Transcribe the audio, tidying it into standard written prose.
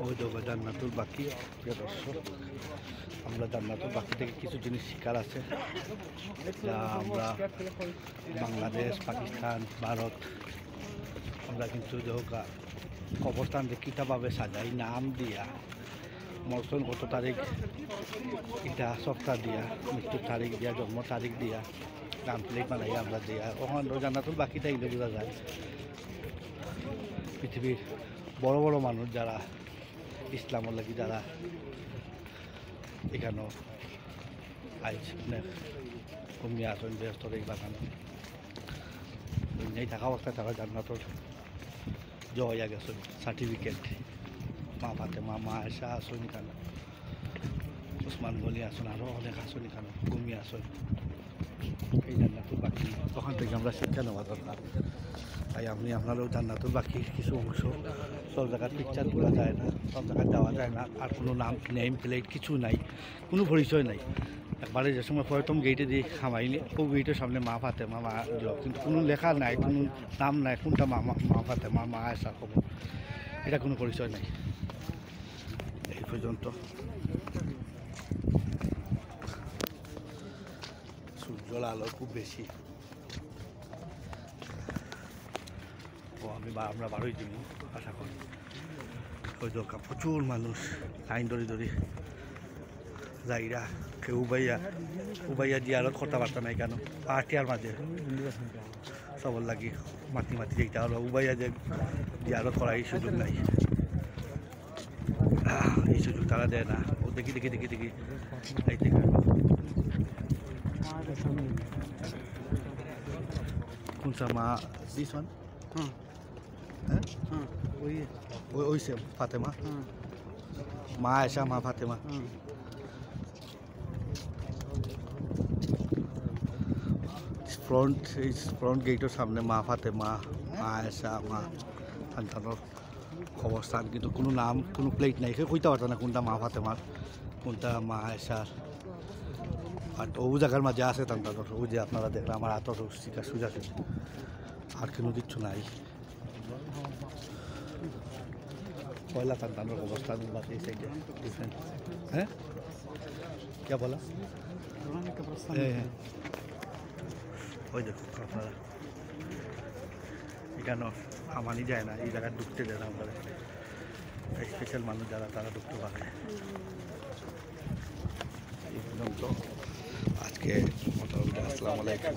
ওই দেখো জান্নাতুল বাকি। প্রিয় দর্শক, আমরা জান্নাতুল বাকি থেকে কিছু জিনিস শিকার আছে যা আমরা বাংলাদেশ, পাকিস্তান, ভারত আমরা কিন্তু যোগা কবরস্থান যে কীভাবে সাজাই নাম দিয়া, মরসন কত তারিখ, এটা সপ্তাহ দিয়া, মৃত্যুর তারিখ দিয়া, জন্ম তারিখ দিয়া, নাম প্লেট বানাই আমরা দিয়া। ওখান জান্নাতুল বাকিটা এগুলো বোঝা যায় পৃথিবীর বড় বড় মানুষ যারা ইসলামের লাগি যারা এখানেও আইস কমিয়ে আসেন বৃহস্পতি এই বাগানো দুনিয়ায় থাকা অবস্থায় তারা জান্নাতর জয়া গেছে সার্টিফিকেট। মা ফাতেমা, মা আয়েশা আসুন এখানে, ওসমান গনি আসুন, আরও অনেক আসুন এখানে কমিয়ে আসুন এই জান্নাতুল বাকি। ওখান থেকে আমরা শিক্ষা নেওয়া দরকার। তাই আপনি আপনারও জান্নাতুল বাকির কিছু অংশ সব জায়গার পিকচার তোলা যায় না, সব জায়গায় যাওয়া যায় না, আর কোনো নেম প্লেট কিছু নাই, কোনো পরিচয় নাই। একবারে যে সময় প্রথম গেটে দিয়ে খামাইলে ও গেটের সামনে মা ফাতেমা, মা জব, কিন্তু কোনো লেখা নাই, কোনো নাম নাই, কোনটা মা ফাতেমা, মা আয়েশা খবর, এটা কোনো পরিচয় নাই এই পর্যন্ত। সূর্যের আলো খুব বেশি। আমরা বারোই দিন আশা করি ওই দরকার প্রচুর মানুষ লাইন ধরে ধরে যাইরা কেউ উবাইয়া জিয়ারত কথাবার্তা নাই কেন পাহাড়িয়ার মাঝে সবর লাগি মাতি মাতি যেটা হলো উবাইয়া যে জিয়ারত করার এই সুযোগ নাই, এই সুযোগ তারা দেয় না। ও দেখি দেখি দেখি দেখি এই থেকে কোন সা মা দিস ওয়ান ওই সে ফাতেমা, মা আয়েশা, মা ফাতেমা। ফ্রন্ট গেটের সামনে মা ফাতেমা, মা আয়েশা, মা সন্তানোর অবস্থান, কিন্তু কোনো নাম, কোনো প্লেট নাই, কেউ কইতে পারতো না কোনটা মা ফাতেমার, কোনটা মা আয়েশার। আর ও জায়গার মাঝে আছে তান্তানোর, ও যে আপনারা দেখলেন আমার হাতর সুজা সুজি, আর কোনো কিচ্ছু নাই। পয়লা সন্তানের অবস্থান বাকি সাইডে ডিফারেন্ট। হ্যাঁ क्या बोला? হ্যাঁ ওই দেখুন আপনারা এখানে আমানি যায় না, এই জায়গায় ঢুকতে দেয় না আমরা, স্পেশাল মানুষ যারা তারা ঢুকতে পারে। এই পর্যন্ত আজকে মোটামুটি আসসালামু আলাইকুম।